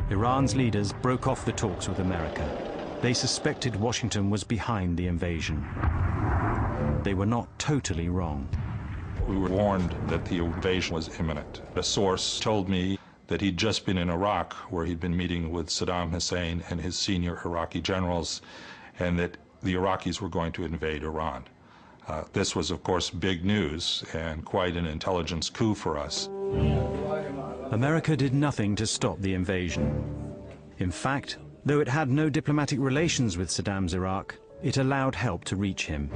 Iran's leaders broke off the talks with America. They suspected Washington was behind the invasion. They were not totally wrong. We were warned that the invasion was imminent. A source told me that he'd just been in Iraq, where he'd been meeting with Saddam Hussein and his senior Iraqi generals, and that the Iraqis were going to invade Iran. This was, of course, big news and quite an intelligence coup for us. America did nothing to stop the invasion. In fact, though it had no diplomatic relations with Saddam's Iraq, it allowed help to reach him.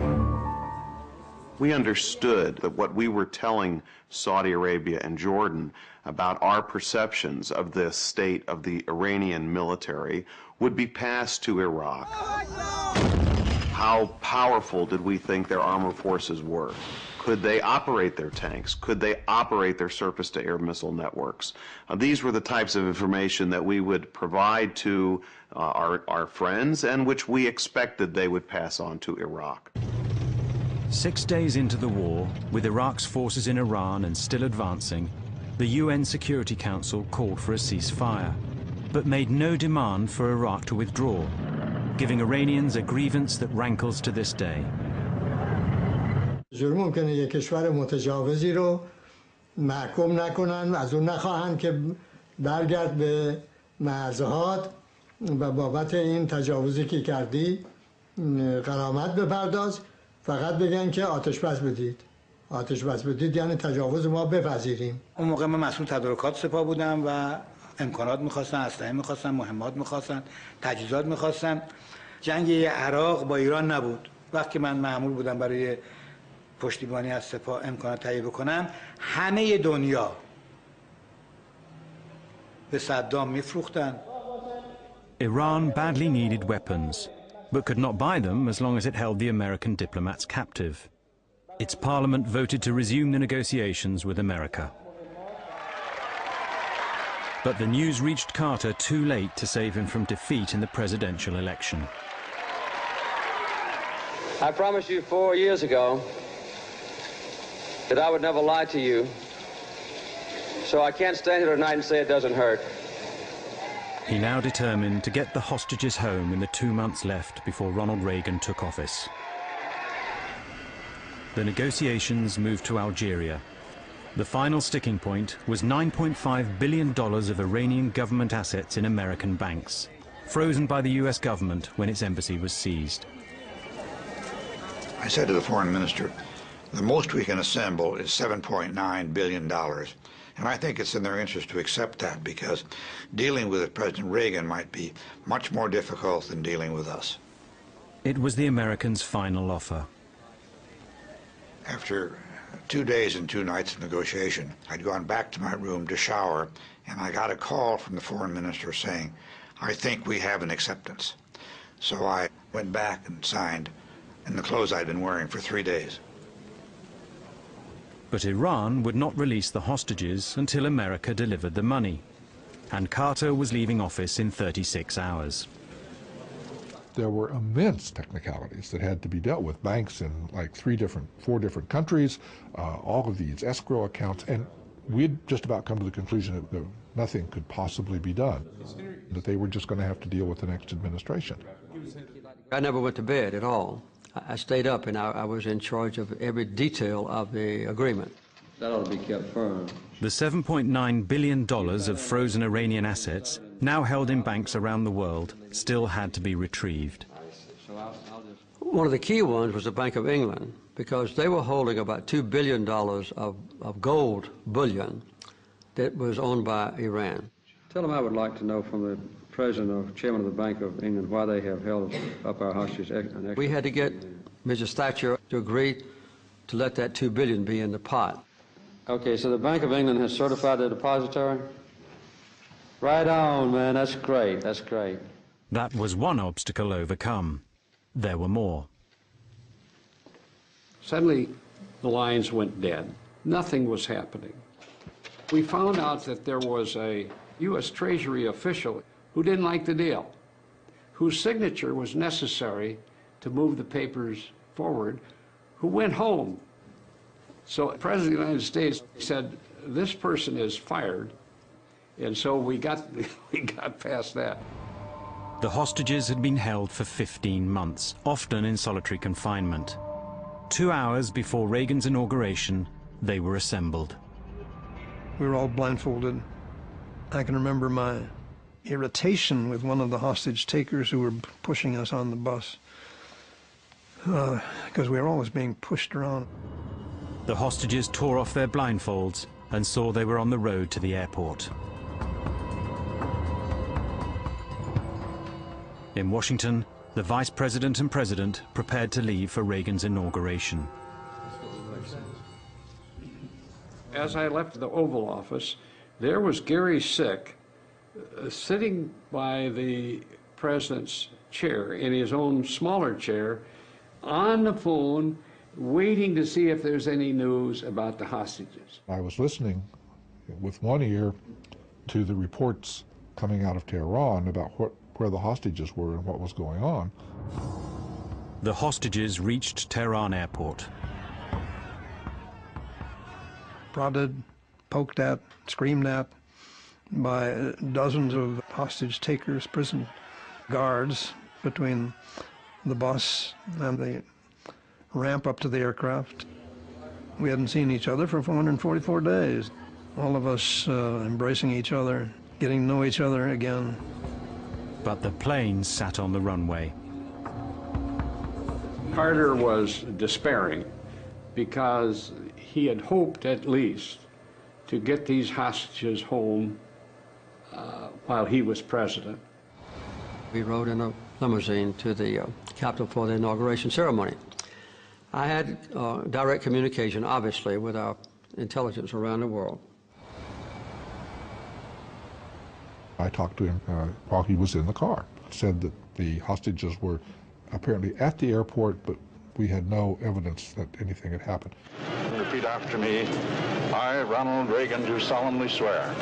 We understood that what we were telling Saudi Arabia and Jordan about our perceptions of the state of the Iranian military would be passed to Iraq. How powerful did we think their armed forces were? Could they operate their tanks? Could they operate their surface-to-air missile networks? These were the types of information that we would provide to our friends and which we expected they would pass on to Iraq. 6 days into the war, with Iraq's forces in Iran and still advancing, the UN Security Council called for a ceasefire, but made no demand for Iraq to withdraw, giving Iranians a grievance that rankles to this day. ممکنه یک کشور متجاوزی رو محکوم نکنن، از اون نخواهند که برگرد به مرزهات و بابت این تجاوزی که کردی غرامت بپرداز، فقط بگن که آتش بس بدید. آتش بس بدید یعنی تجاوز ما بپذیریم. اون موقع من مسئول تدارکات سپاه بودم و امکانات می‌خواستن، اسلحه می‌خواستن، مهمات می‌خواستن، تجهیزات می‌خواستن. جنگ عراق با ایران نبود. وقتی من مأمور بودم برای پشتیبانی از سپاه امکانات تهیه بکنم، همه دنیا به صدام میفروختن. Iran badly needed weapons, but could not buy them as long as it held the American diplomats captive. Its parliament voted to resume the negotiations with America. But the news reached Carter too late to save him from defeat in the presidential election. I promised you 4 years ago that I would never lie to you, so I can't stand here tonight and say it doesn't hurt. He now determined to get the hostages home in the 2 months left before Ronald Reagan took office. The negotiations moved to Algeria. The final sticking point was $9.5 billion of Iranian government assets in American banks, frozen by the US government when its embassy was seized. I said to the foreign minister, the most we can assemble is $7.9 billion. And I think it's in their interest to accept that, because dealing with President Reagan might be much more difficult than dealing with us. It was the Americans' final offer. After 2 days and 2 nights of negotiation, I'd gone back to my room to shower, and I got a call from the foreign minister saying, I think we have an acceptance. So I went back and signed in the clothes I'd been wearing for 3 days. But Iran would not release the hostages until America delivered the money, and Carter was leaving office in 36 hours. There were immense technicalities that had to be dealt with. Banks in like 4 different countries, all of these escrow accounts, and we'd just about come to the conclusion that nothing could possibly be done, that they were just going to have to deal with the next administration. I never went to bed at all. I stayed up, and I was in charge of every detail of the agreement. That ought to be kept firm. The $7.9 billion of frozen Iranian assets, now held in banks around the world, still had to be retrieved. One of the key ones was the Bank of England, because they were holding about $2 billion of gold bullion that was owned by Iran. Tell them I would like to know from the President or Chairman of the Bank of England why they have held up our hostages. We had to get Mrs. Thatcher to agree to let that $2 billion be in the pot. Okay, so the Bank of England has certified the depository? Right on, man. That's great. That's great. That was one obstacle overcome. There were more. Suddenly, the lines went dead. Nothing was happening. We found out that there was a U.S. Treasury official who didn't like the deal, whose signature was necessary to move the papers forward, who went home. So the President of the United States said, this person is fired, And so we got past that. The hostages had been held for 15 months, often in solitary confinement. 2 hours before Reagan's inauguration, they were assembled. We were all blindfolded. I can remember my irritation with one of the hostage takers who were pushing us on the bus, because we were always being pushed around. The hostages tore off their blindfolds and saw they were on the road to the airport. In Washington, the vice president and president prepared to leave for Reagan's inauguration. As I left the Oval Office, there was Gary Sick sitting by the president's chair, in his own smaller chair, on the phone, waiting to see if there's any news about the hostages. I was listening with one ear to the reports coming out of Tehran about where the hostages were and what was going on. The hostages reached Tehran airport. Prodded, poked at, screamed at by dozens of hostage takers, prison guards between the bus and the ramp up to the aircraft. We hadn't seen each other for 444 days. All of us embracing each other, getting to know each other again. But the planes sat on the runway. Carter was despairing because he had hoped at least to get these hostages home while he was president. We rode in a limousine to the Capitol for the inauguration ceremony. I had direct communication, obviously, with our intelligence around the world. I talked to him while he was in the car. Said that the hostages were apparently at the airport, but we had no evidence that anything had happened. Repeat after me. I, Ronald Reagan, do solemnly swear.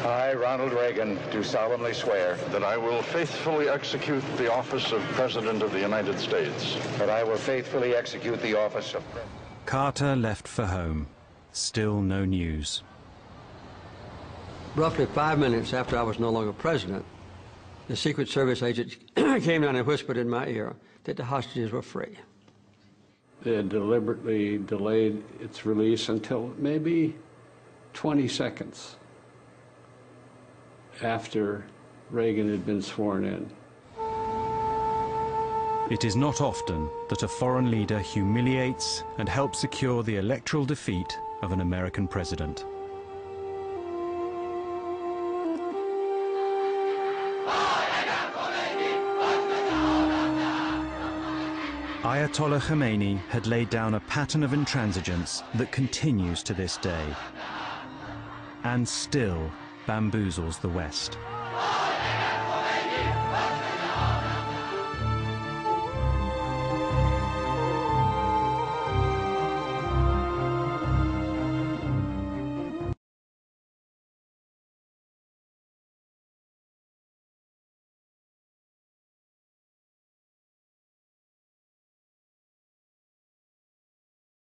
I, Ronald Reagan, do solemnly swear that I will faithfully execute the office of President of the United States. That I will faithfully execute the office of President. Carter left for home. Still no news. Roughly 5 minutes after I was no longer president, the Secret Service agent came down and whispered in my ear that the hostages were free. They had deliberately delayed its release until maybe 20 seconds after Reagan had been sworn in. It is not often that a foreign leader humiliates and helps secure the electoral defeat of an American president. Ayatollah Khomeini had laid down a pattern of intransigence that continues to this day and still bamboozles the West.